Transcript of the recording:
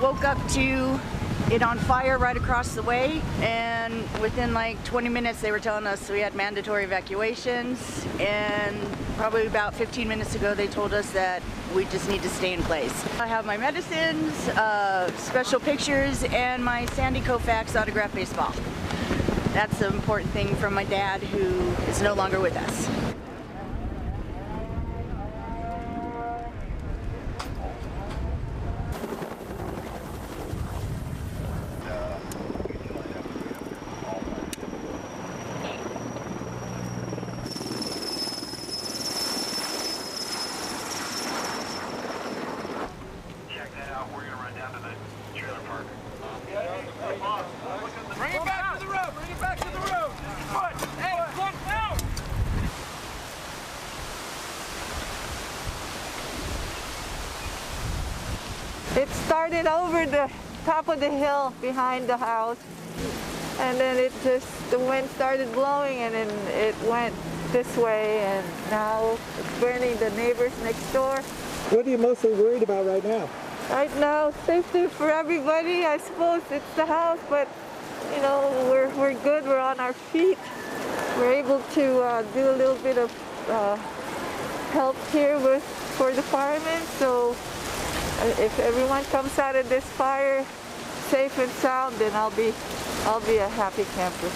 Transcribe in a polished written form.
woke up to it on fire right across the way, and within like 20 minutes they were telling us we had mandatory evacuations, and probably about 15 minutes ago they told us that we just need to stay in place. I have my medicines, special pictures, and my Sandy Koufax autographed baseball. That's the important thing from my dad, who is no longer with us. We're going to run down to the trailer park. Bring it back to the road! Bring it back to the road! Foot! Hey, look out! It started over the top of the hill behind the house, and then the wind started blowing, and then it went this way, and now it's burning the neighbors next door. What are you mostly worried about right now? Right now, safety for everybody. I suppose it's the house, but you know, we're good. We're on our feet. We're able to do a little bit of help here for the firemen. So if everyone comes out of this fire safe and sound, then I'll be a happy camper.